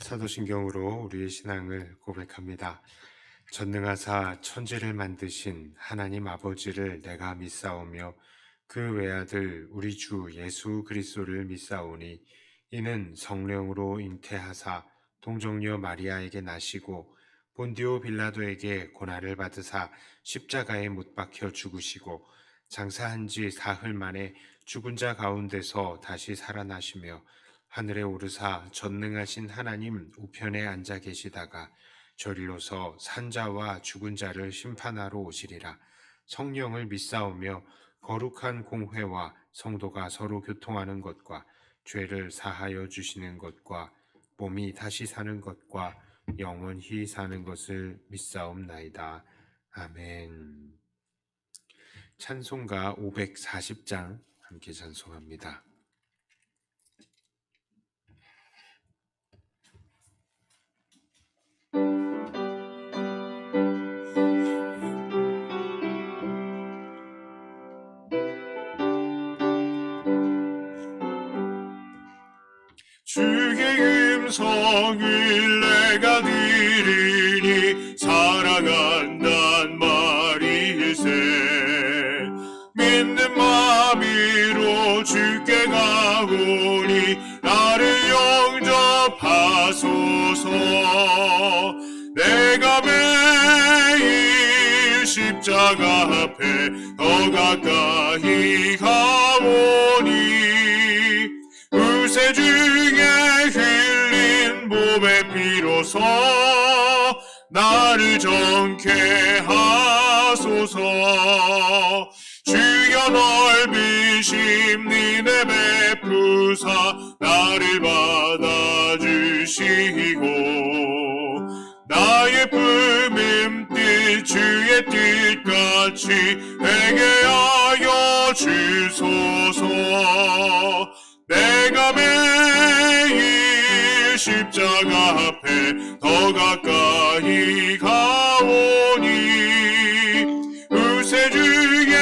사도신경으로 우리의 신앙을 고백합니다. 전능하사 천지를 만드신 하나님 아버지를 내가 믿사오며 그 외아들 우리 주 예수 그리스도를 믿사오니 이는 성령으로 잉태하사 동정녀 마리아에게 나시고 본디오 빌라도에게 고난을 받으사 십자가에 못 박혀 죽으시고 장사한 지 사흘 만에 죽은 자 가운데서 다시 살아나시며 하늘에 오르사 전능하신 하나님 우편에 앉아 계시다가 저리로서 산자와 죽은 자를 심판하러 오시리라. 성령을 믿사오며 거룩한 공회와 성도가 서로 교통하는 것과 죄를 사하여 주시는 것과 몸이 다시 사는 것과 영원히 사는 것을 믿사옵나이다. 아멘. 찬송가 540장 함께 찬송합니다. 주의 음성을 내가 들으니 사랑한단 말일세. 믿는 마음으로 주께 가오니 나를 영접하소서. 내가 매일 십자가 앞에 더 가까이 가오니 의세 중에 흘린 몸의 피로서 나를 정케 하소서. 주여 넓으심 니네 베푸사 나를 받아주시고 나의 품은 뜻 주의 뜻같이 되게 하여 주소서. 내가 매일 십자가 앞에 더 가까이 가오니 의세 중에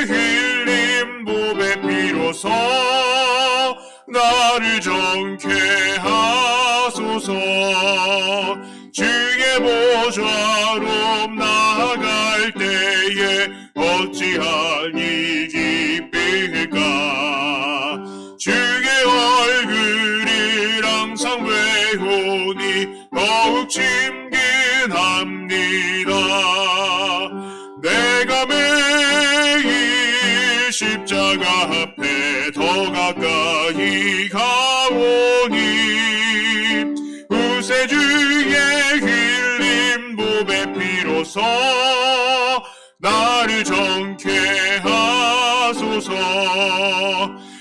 흘린 몸의 피로서 나를 정케 하소서. 주의 보좌로 나아갈 때에 어찌하니 기쁠까. 주의 얼굴을 항상 외우니 더욱 친근합니다. 내가 매일 십자가 앞에 더 가까이 가오니 의세 중에 흘린 몸의 피로서 나를 정케 하소서.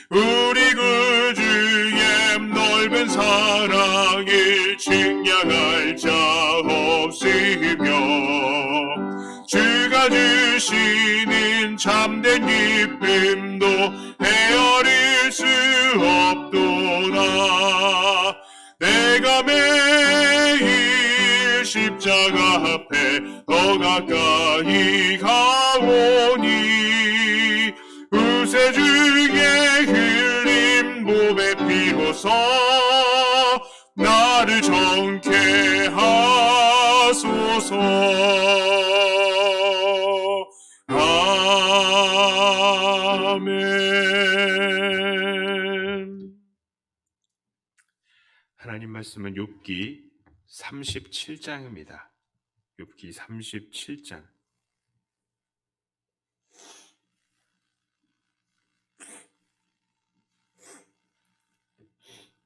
우리 구주의 넓은 사랑을 측량할 자 없으며 주가 주시는 참된 기쁨도 헤아릴 수 없도다. 내가 매일 십자가 앞에 더 가까이 가오니 의세 중에 흘린 몸의 피로서 나를 정케 하소서. 아멘. 하나님 말씀은 욥기 37장입니다. 욥기 37장.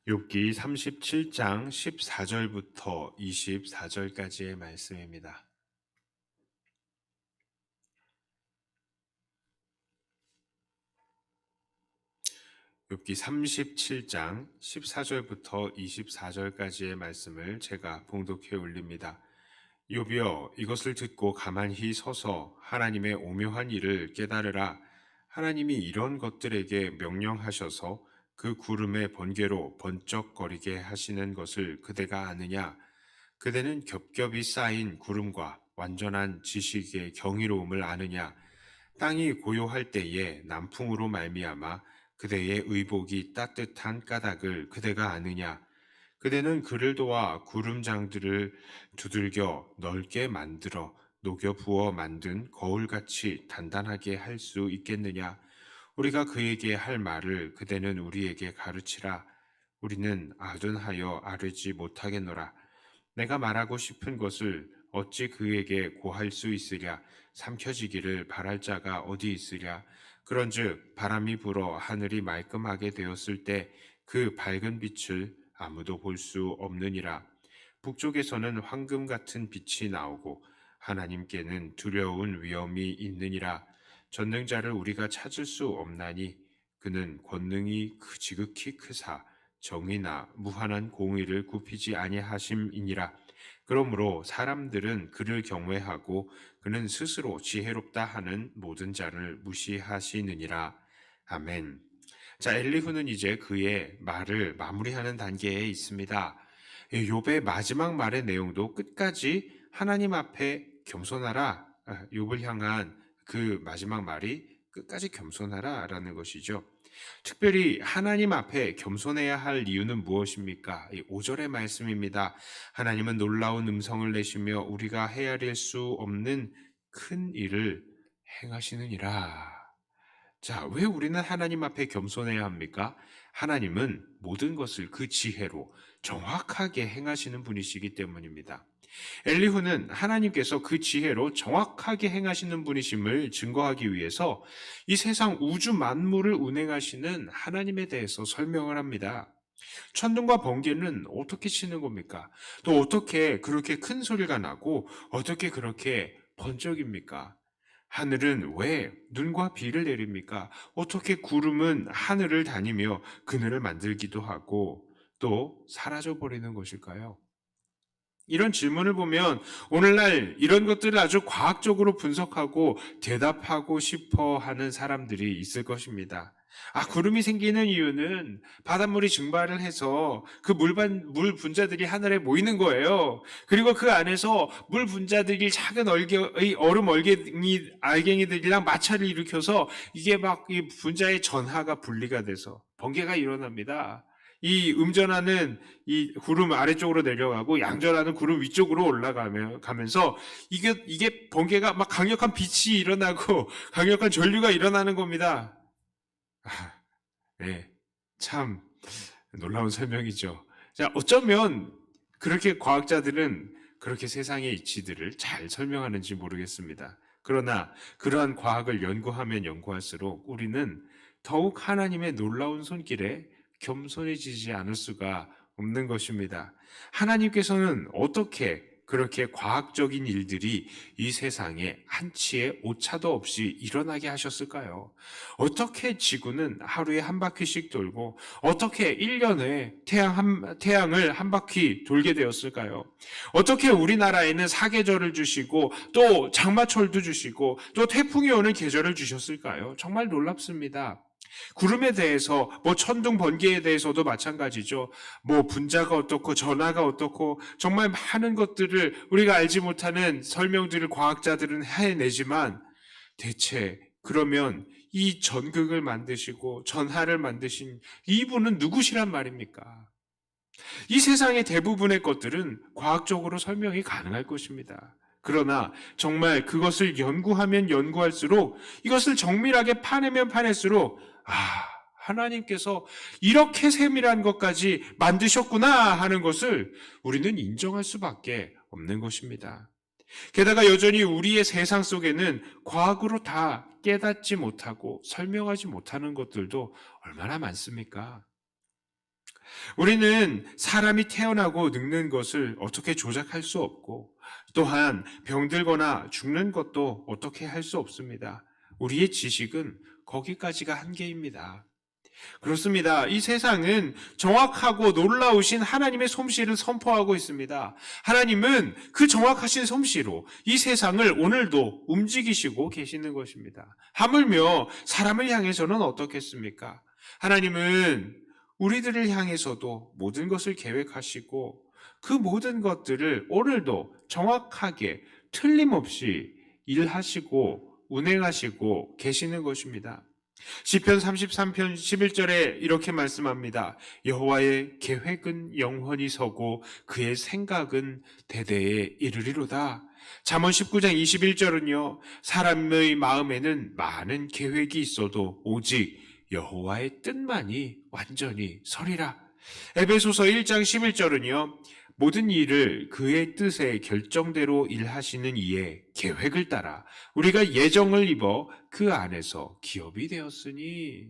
욥기 37장 14절부터 24절까지의 말씀입니다. 욥기 37장 14절부터 24절까지의 말씀을 제가 봉독해 올립니다. 욥이여, 이것을 듣고 가만히 서서 하나님의 오묘한 일을 깨달으라. 하나님이 이런 것들에게 명령하셔서 그 구름의 번개로 번쩍거리게 하시는 것을 그대가 아느냐? 그대는 겹겹이 쌓인 구름과 완전한 지식의 경이로움을 아느냐? 땅이 고요할 때에 남풍으로 말미암아 그대의 의복이 따뜻한 까닭을 그대가 아느냐? 그대는 그를 도와 구름장들을 두들겨 넓게 만들어 녹여 부어 만든 거울같이 단단하게 할 수 있겠느냐? 우리가 그에게 할 말을 그대는 우리에게 가르치라. 우리는 아둔하여 아뢰지 못하겠노라. 내가 말하고 싶은 것을 어찌 그에게 고할 수 있으랴? 삼켜지기를 바랄 자가 어디 있으랴? 그런즉 바람이 불어 하늘이 말끔하게 되었을 때 그 밝은 빛을 아무도 볼 수 없느니라. 북쪽에서는 황금 같은 빛이 나오고 하나님께는 두려운 위험이 있느니라. 전능자를 우리가 찾을 수 없나니 그는 권능이 지극히 크사 정의나 무한한 공의를 굽히지 아니하심이니라. 그러므로 사람들은 그를 경외하고 그는 스스로 지혜롭다 하는 모든 자를 무시하시느니라. 아멘. 자, 엘리후는 이제 그의 말을 마무리하는 단계에 있습니다. 욥의 마지막 말의 내용도 끝까지 하나님 앞에 겸손하라. 욥을 향한 그 마지막 말이 끝까지 겸손하라 라는 것이죠. 특별히 하나님 앞에 겸손해야 할 이유는 무엇입니까? 5절의 말씀입니다. 하나님은 놀라운 음성을 내시며 우리가 헤아릴 수 없는 큰 일을 행하시느니라. 자, 왜 우리는 하나님 앞에 겸손해야 합니까? 하나님은 모든 것을 그 지혜로 정확하게 행하시는 분이시기 때문입니다. 엘리후는 하나님께서 그 지혜로 정확하게 행하시는 분이심을 증거하기 위해서 이 세상 우주 만물을 운행하시는 하나님에 대해서 설명을 합니다. 천둥과 번개는 어떻게 치는 겁니까? 또 어떻게 그렇게 큰 소리가 나고 어떻게 그렇게 번쩍입니까? 하늘은 왜 눈과 비를 내립니까? 어떻게 구름은 하늘을 다니며 그늘을 만들기도 하고 또 사라져 버리는 것일까요? 이런 질문을 보면 오늘날 이런 것들을 아주 과학적으로 분석하고 대답하고 싶어 하는 사람들이 있을 것입니다. 구름이 생기는 이유는 바닷물이 증발을 해서 그 물 분자들이 하늘에 모이는 거예요. 그리고 그 안에서 물 분자들이 작은 얼음 알갱이들이랑 마찰을 일으켜서 이게 막 이 분자의 전하가 분리가 돼서 번개가 일어납니다. 이 음전하는 이 구름 아래쪽으로 내려가고 양전하는 구름 위쪽으로 올라가면서 이게 번개가 막 강력한 빛이 일어나고 강력한 전류가 일어나는 겁니다. 네, 참 놀라운 설명이죠. 자, 어쩌면 그렇게 과학자들은 그렇게 세상의 이치들을 잘 설명하는지 모르겠습니다. 그러나 그러한 과학을 연구하면 연구할수록 우리는 더욱 하나님의 놀라운 손길에 겸손해지지 않을 수가 없는 것입니다. 하나님께서는 어떻게 그렇게 과학적인 일들이 이 세상에 한치의 오차도 없이 일어나게 하셨을까요? 어떻게 지구는 하루에 한 바퀴씩 돌고 어떻게 1년에 태양을 한 바퀴 돌게 되었을까요? 어떻게 우리나라에는 사계절을 주시고 또 장마철도 주시고 또 태풍이 오는 계절을 주셨을까요? 정말 놀랍습니다. 구름에 대해서 천둥 번개에 대해서도 마찬가지죠. 분자가 어떻고 전하가 어떻고 정말 많은 것들을 우리가 알지 못하는 설명들을 과학자들은 해내지만 대체 그러면 이 전극을 만드시고 전하를 만드신 이분은 누구시란 말입니까? 이 세상의 대부분의 것들은 과학적으로 설명이 가능할 것입니다. 그러나 정말 그것을 연구하면 연구할수록 이것을 정밀하게 파내면 파낼수록 하나님께서 이렇게 세밀한 것까지 만드셨구나 하는 것을 우리는 인정할 수밖에 없는 것입니다. 게다가 여전히 우리의 세상 속에는 과학으로 다 깨닫지 못하고 설명하지 못하는 것들도 얼마나 많습니까? 우리는 사람이 태어나고 늙는 것을 어떻게 조작할 수 없고 또한 병들거나 죽는 것도 어떻게 할 수 없습니다. 우리의 지식은 거기까지가 한계입니다. 그렇습니다. 이 세상은 정확하고 놀라우신 하나님의 솜씨를 선포하고 있습니다. 하나님은 그 정확하신 솜씨로 이 세상을 오늘도 움직이시고 계시는 것입니다. 하물며 사람을 향해서는 어떻겠습니까? 하나님은 우리들을 향해서도 모든 것을 계획하시고 그 모든 것들을 오늘도 정확하게 틀림없이 일하시고 운행하시고 계시는 것입니다. 시편 33편 11절에 이렇게 말씀합니다. 여호와의 계획은 영원히 서고 그의 생각은 대대에 이르리로다. 잠언 19장 21절은요. 사람의 마음에는 많은 계획이 있어도 오직 여호와의 뜻만이 완전히 서리라. 에베소서 1장 11절은요. 모든 일을 그의 뜻의 결정대로 일하시는 이의 계획을 따라 우리가 예정을 입어 그 안에서 기업이 되었으니.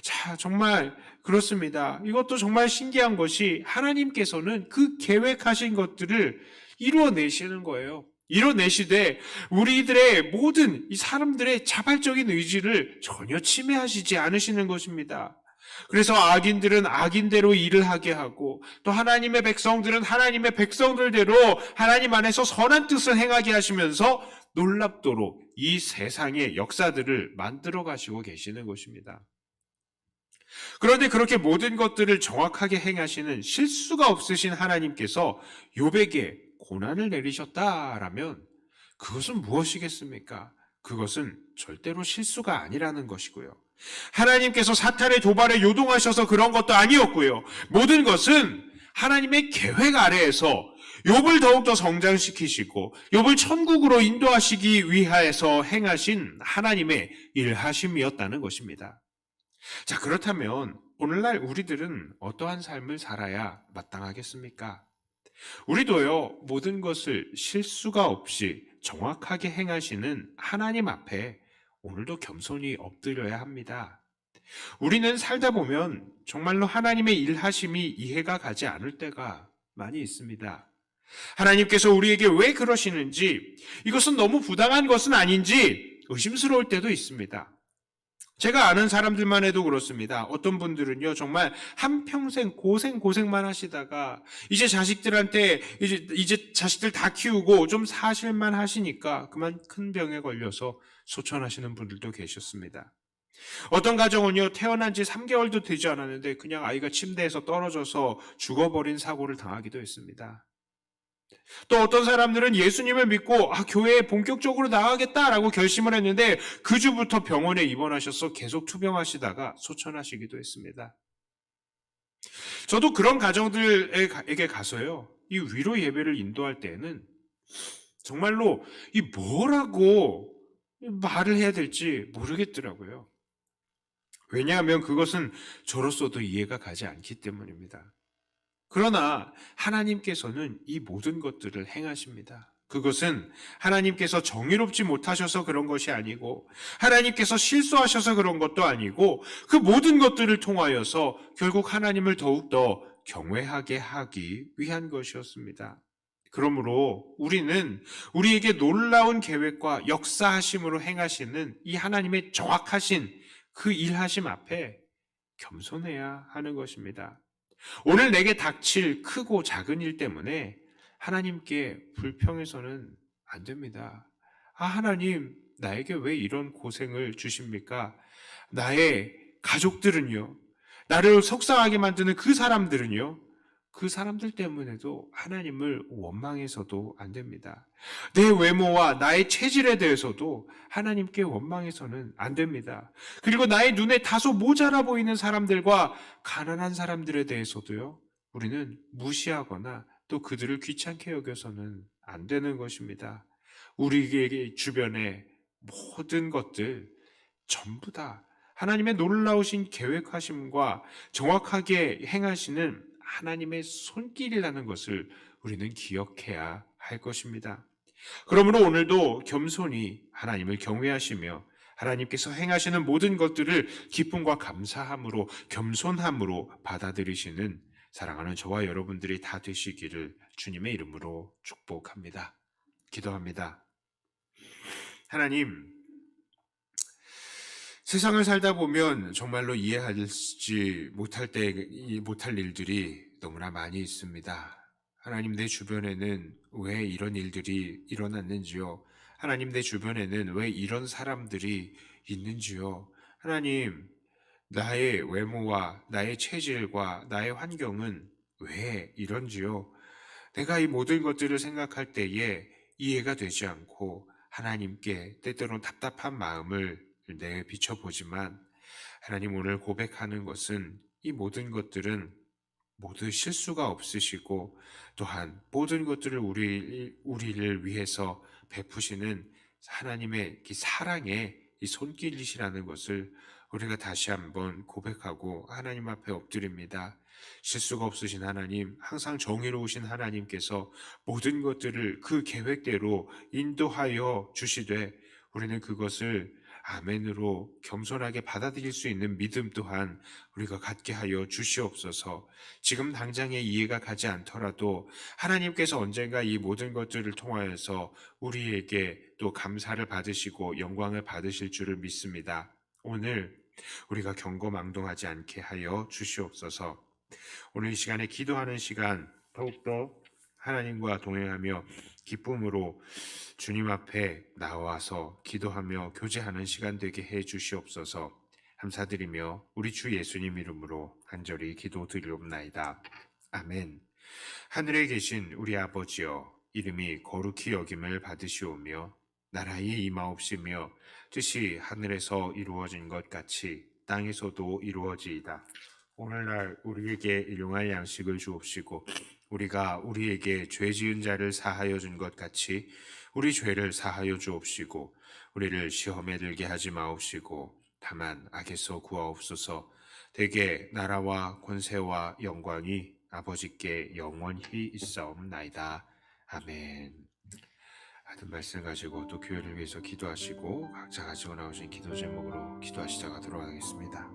자, 정말 그렇습니다. 이것도 정말 신기한 것이 하나님께서는 그 계획하신 것들을 이루어내시는 거예요. 이뤄내시되 우리들의 모든 이 사람들의 자발적인 의지를 전혀 침해하시지 않으시는 것입니다. 그래서 악인들은 악인대로 일을 하게 하고 또 하나님의 백성들은 하나님의 백성들대로 하나님 안에서 선한 뜻을 행하게 하시면서 놀랍도록 이 세상의 역사들을 만들어 가시고 계시는 것입니다. 그런데 그렇게 모든 것들을 정확하게 행하시는 실수가 없으신 하나님께서 욥에게 고난을 내리셨다라면 그것은 무엇이겠습니까? 그것은 절대로 실수가 아니라는 것이고요. 하나님께서 사탄의 도발에 요동하셔서 그런 것도 아니었고요. 모든 것은 하나님의 계획 아래에서 욥을 더욱더 성장시키시고 욥을 천국으로 인도하시기 위하여서 행하신 하나님의 일하심이었다는 것입니다. 자, 그렇다면 오늘날 우리들은 어떠한 삶을 살아야 마땅하겠습니까? 우리도요, 모든 것을 실수가 없이 정확하게 행하시는 하나님 앞에 오늘도 겸손히 엎드려야 합니다. 우리는 살다 보면 정말로 하나님의 일하심이 이해가 가지 않을 때가 많이 있습니다. 하나님께서 우리에게 왜 그러시는지, 이것은 너무 부당한 것은 아닌지 의심스러울 때도 있습니다. 제가 아는 사람들만 해도 그렇습니다. 어떤 분들은요, 정말 한평생 고생만 하시다가, 이제 자식들한테, 이제 자식들 다 키우고 좀 사실만 하시니까 그만 큰 병에 걸려서 소천하시는 분들도 계셨습니다. 어떤 가정은요, 태어난 지 3개월도 되지 않았는데 그냥 아이가 침대에서 떨어져서 죽어버린 사고를 당하기도 했습니다. 또 어떤 사람들은 예수님을 믿고 교회에 본격적으로 나가겠다라고 결심을 했는데 그 주부터 병원에 입원하셔서 계속 투병하시다가 소천하시기도 했습니다. 저도 그런 가정들에게 가서요, 이 위로 예배를 인도할 때에는 정말로 이 뭐라고 말을 해야 될지 모르겠더라고요. 왜냐하면 그것은 저로서도 이해가 가지 않기 때문입니다. 그러나 하나님께서는 이 모든 것들을 행하십니다. 그것은 하나님께서 정의롭지 못하셔서 그런 것이 아니고 하나님께서 실수하셔서 그런 것도 아니고 그 모든 것들을 통하여서 결국 하나님을 더욱더 경외하게 하기 위한 것이었습니다. 그러므로 우리는 우리에게 놀라운 계획과 역사하심으로 행하시는 이 하나님의 정확하신 그 일하심 앞에 겸손해야 하는 것입니다. 오늘 내게 닥칠 크고 작은 일 때문에 하나님께 불평해서는 안 됩니다. 하나님, 나에게 왜 이런 고생을 주십니까? 나의 가족들은요, 나를 속상하게 만드는 그 사람들은요, 그 사람들 때문에도 하나님을 원망해서도 안 됩니다. 내 외모와 나의 체질에 대해서도 하나님께 원망해서는 안 됩니다. 그리고 나의 눈에 다소 모자라 보이는 사람들과 가난한 사람들에 대해서도요, 우리는 무시하거나 또 그들을 귀찮게 여겨서는 안 되는 것입니다. 우리에게 주변의 모든 것들 전부 다 하나님의 놀라우신 계획하심과 정확하게 행하시는 하나님의 손길이라는 것을 우리는 기억해야 할 것입니다. 그러므로 오늘도 겸손히 하나님을 경외하시며 하나님께서 행하시는 모든 것들을 기쁨과 감사함으로 겸손함으로 받아들이시는 사랑하는 저와 여러분들이 다 되시기를 주님의 이름으로 축복합니다. 기도합니다. 하나님, 세상을 살다 보면 정말로 이해하지 못할 일들이 너무나 많이 있습니다. 하나님, 내 주변에는 왜 이런 일들이 일어났는지요? 하나님, 내 주변에는 왜 이런 사람들이 있는지요? 하나님, 나의 외모와 나의 체질과 나의 환경은 왜 이런지요? 내가 이 모든 것들을 생각할 때에 이해가 되지 않고 하나님께 때때로는 답답한 마음을 내비춰 보지만 하나님 오늘 고백하는 것은 이 모든 것들은 모두 실수가 없으시고 또한 모든 것들을 우리를 위해서 베푸시는 하나님의 이 사랑의 이 손길이시라는 것을 우리가 다시 한번 고백하고 하나님 앞에 엎드립니다. 실수가 없으신 하나님, 항상 정의로우신 하나님께서 모든 것들을 그 계획대로 인도하여 주시되 우리는 그것을 아멘으로 겸손하게 받아들일 수 있는 믿음 또한 우리가 갖게 하여 주시옵소서. 지금 당장에 이해가 가지 않더라도 하나님께서 언젠가 이 모든 것들을 통하여서 우리에게 또 감사를 받으시고 영광을 받으실 줄을 믿습니다. 오늘 우리가 경거망동하지 않게 하여 주시옵소서. 오늘 이 시간에 기도하는 시간 더욱더 하나님과 동행하며 기쁨으로 주님 앞에 나와서 기도하며 교제하는 시간 되게 해 주시옵소서. 감사드리며 우리 주 예수님 이름으로 간절히 기도드리옵나이다. 아멘. 하늘에 계신 우리 아버지여, 이름이 거룩히 여김을 받으시오며 나라의 임하옵시며 뜻이 하늘에서 이루어진 것 같이 땅에서도 이루어지이다. 오늘날 우리에게 일용할 양식을 주옵시고 우리가 우리에게 죄 지은 자를 사하여 준 것 같이 우리 죄를 사하여 주옵시고 우리를 시험에 들게 하지 마옵시고 다만 악에서 구하옵소서. 대개 나라와 권세와 영광이 아버지께 영원히 있사옵나이다. 아멘. 하던 말씀 가지고 또 교회를 위해서 기도하시고 각자 가지고 나오신 기도 제목으로 기도하시다가 들어가겠습니다.